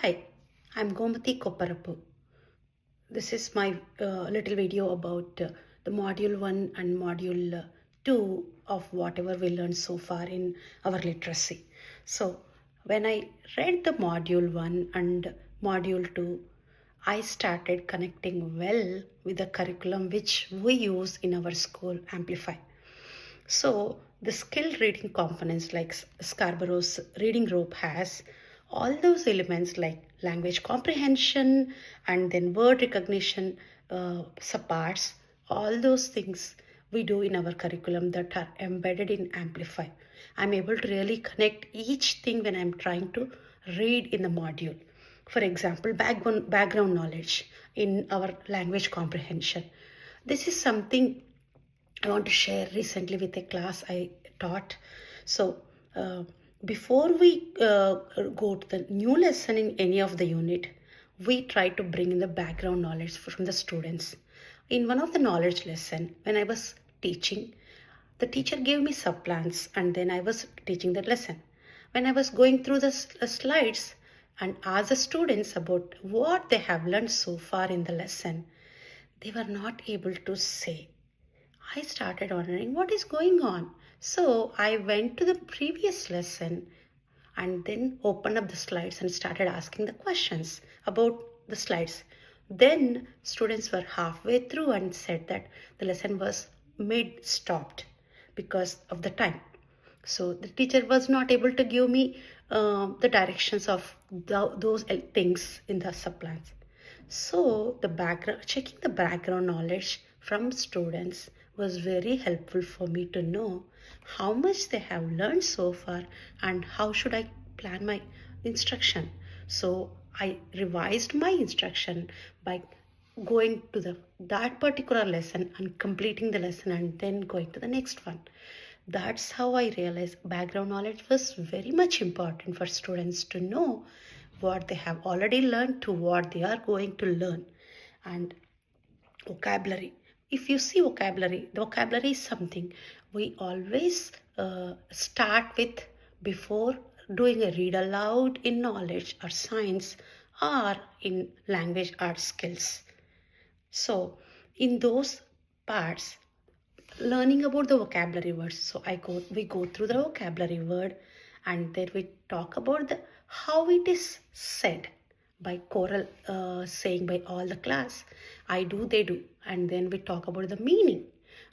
Hi, I'm Gomathi K. This is my little video about the module 1 and module 2 of whatever we learned so far in our literacy. So, when I read the module 1 and module 2, I started connecting well with the curriculum which we use in our school Amplify. So the skill reading components like Scarborough's reading rope has all those elements like language comprehension and then word recognition supports, all those things we do in our curriculum that are embedded in Amplify. I'm able to really connect each thing when I'm trying to read in the module. For example, background knowledge in our language comprehension. This is something I want to share recently with a class I taught. So, before we go to the new lesson in any of the unit, we try to bring in the background knowledge from the students. In one of the knowledge lesson, when I was teaching, the teacher gave me subplans and then I was teaching the lesson. When I was going through the slides and asked the students about what they have learned so far in the lesson, they were not able to say. I started wondering what is going on. So I went to the previous lesson and then opened up the slides and started asking the questions about the slides. Then students were halfway through and said that the lesson was mid stopped because of the time. So the teacher was not able to give me the directions of those things in the subplans. So the background, checking the background knowledge from students was very helpful for me to know how much they have learned so far and how should I plan my instruction. So I revised my instruction by going to that particular lesson and completing the lesson and then going to the next one. That's how I realized background knowledge was very much important for students to know what they have already learned to what they are going to learn. And vocabulary. If you see vocabulary, the vocabulary is something we always start with before doing a read aloud in knowledge or science or in language arts skills. So in those parts, learning about the vocabulary words. So we go through the vocabulary word and then we talk about the how it is said by choral saying by all the class. I do, they do, and then we talk about the meaning,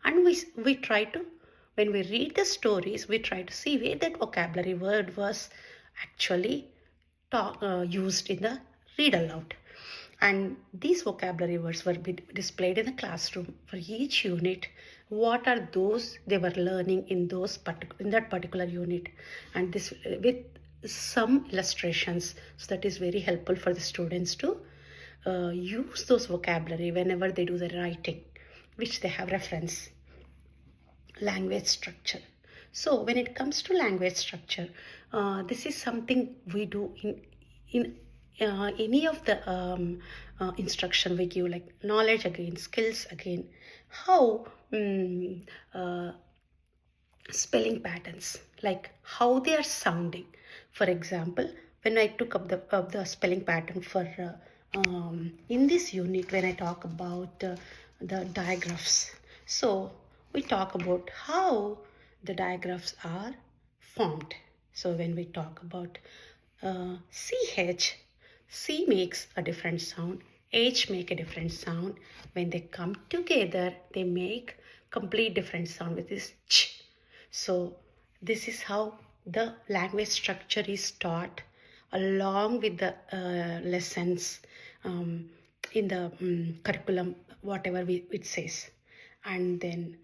and we try to when we read the stories we try to see where that vocabulary word was actually used in the read aloud. And these vocabulary words were displayed in the classroom for each unit. What are those they were learning in in that particular unit, and this with some illustrations. So that is very helpful for the students to use those vocabulary whenever they do the writing, which they have reference. Language structure. So when it comes to language structure, this is something we do in any of the instruction we give, like knowledge again, skills again, how spelling patterns, like how they are sounding. For example, when I took up the spelling pattern for in this unit, when I talk about the digraphs, so we talk about how the digraphs are formed. So when we talk about CH, C makes a different sound, H make a different sound. When they come together, they make complete different sound with this ch. So this is how the language structure is taught along with the lessons in the curriculum, whatever it says. And then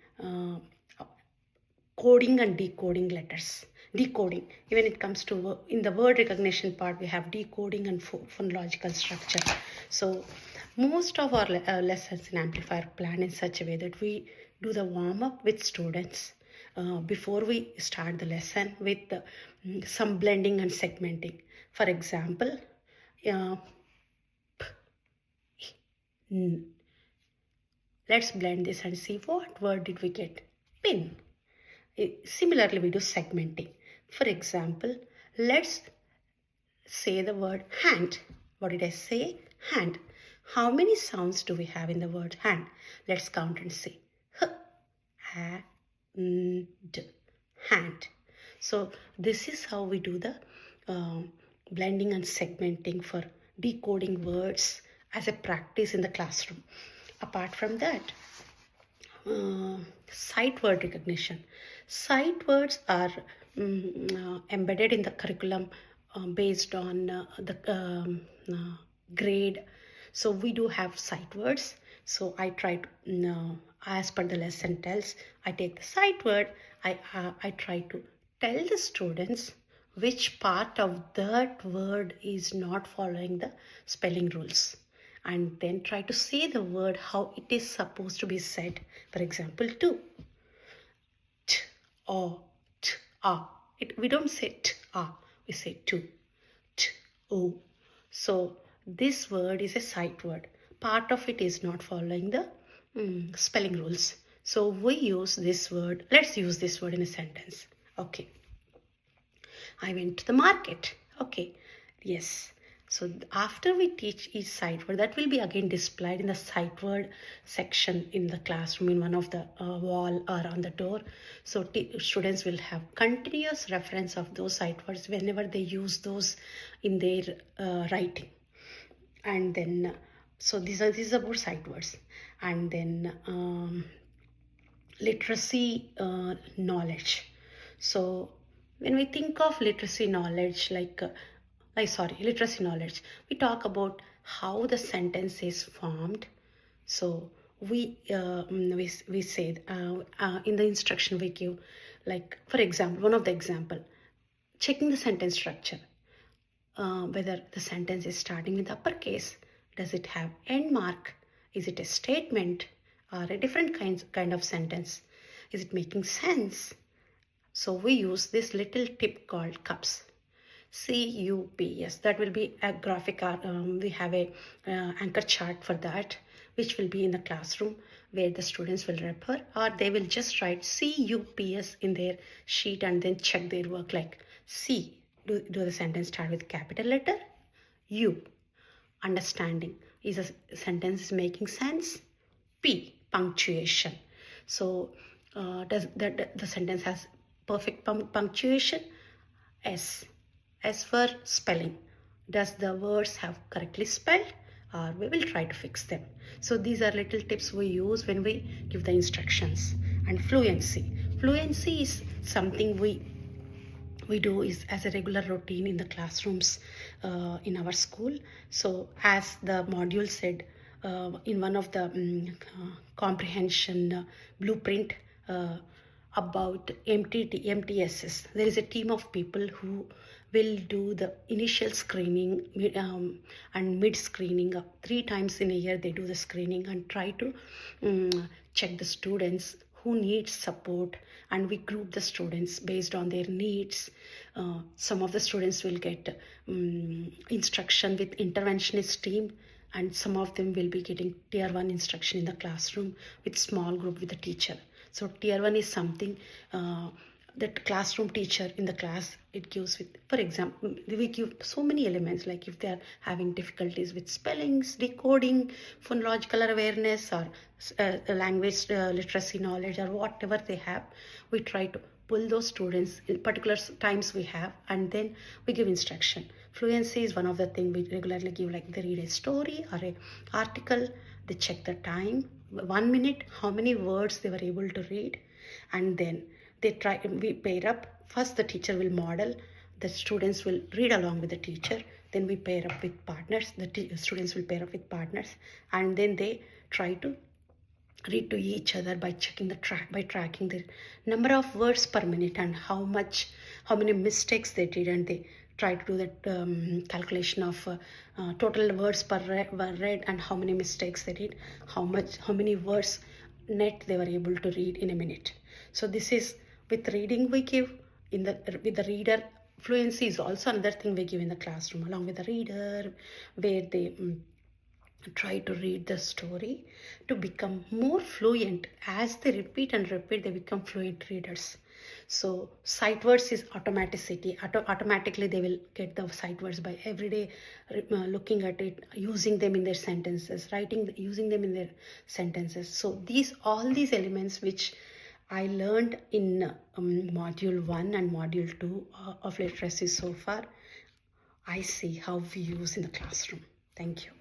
coding and decoding letters. Decoding, even it comes to in the word recognition part, we have decoding and phonological structure. So most of our lessons in Amplifier plan in such a way that we do the warm-up with students before we start the lesson with some blending and segmenting. For example, let's blend this and see what word did we get. Pin. Similarly, we do segmenting. For example, let's say the word hand. What did I say? Hand. How many sounds do we have in the word hand? Let's count and see. H, a, n, d. Hand. So this is how we do the blending and segmenting for decoding words as a practice in the classroom. Apart from that, sight word recognition. Sight words are embedded in the curriculum based on the grade. So we do have sight words. So I try to, as per the lesson tells, I take the sight word, I try to tell the students which part of that word is not following the spelling rules, and then try to say the word how it is supposed to be said. For example, to. T, o, t, a. We don't say t, a. We say to. T, o. So this word is a sight word. Part of it is not following the spelling rules. So we use this word. Let's use this word in a sentence. Okay. I went to the market. Okay. Yes. So after we teach each sight word, that will be again displayed in the sight word section in the classroom, in one of the wall or on the door. So students will have continuous reference of those sight words whenever they use those in their writing. And then, so these are about sight words. And then literacy knowledge. So when we think of literacy knowledge, literacy knowledge, we talk about how the sentence is formed. So we say in the instruction we give, like for example, one of the example, checking the sentence structure, whether the sentence is starting with uppercase, does it have end mark, is it a statement or a different kind of sentence, is it making sense? So we use this little tip called cups. CUPS. That will be a graphic. We have a anchor chart for that, which will be in the classroom where the students will refer, or they will just write CUPS in their sheet and then check their work. Like C, do the sentence start with capital letter? U, understanding, is a sentence is making sense? P, punctuation. So does the sentence has perfect punctuation? S for spelling. Does the words have correctly spelled? Or we will try to fix them. So these are little tips we use when we give the instructions. And fluency. Fluency is something we do is as a regular routine in the classrooms in our school. So as the module said, in one of the comprehension blueprint about MTSS, there is a team of people who will do the initial screening and mid screening. 3 times in a year they do the screening and try to check the students who need support, and we group the students based on their needs. Some of the students will get instruction with interventionist team, and some of them will be getting tier 1 instruction in the classroom with small group with the teacher. So tier 1 is something that classroom teacher in the class, it gives with, for example, we give so many elements, like if they are having difficulties with spellings, decoding, phonological awareness, or language literacy knowledge, or whatever they have, we try to pull those students in particular times we have, and then we give instruction. Fluency is one of the things we regularly give, like they read a story or a article, they check the time, 1 minute, how many words they were able to read, and then we pair up. First the teacher will model, the students will read along with the teacher, then we pair up with partners, the students will pair up with partners, and then they try to read to each other by checking by tracking the number of words per minute and how many mistakes they did, and they try to do that calculation of total words per read and how many mistakes they did, how many words net they were able to read in a minute. So this is with reading we give with the reader. Fluency is also another thing we give in the classroom along with the reader, where they try to read the story to become more fluent. As they repeat and repeat, they become fluent readers. So sight words is automaticity. Automatically they will get the sight words by every day looking at it, using them in their sentences, writing, using them in their sentences. So these, all these elements which I learned in module 1 and module 2 of literacy so far, I see how we use in the classroom. Thank you.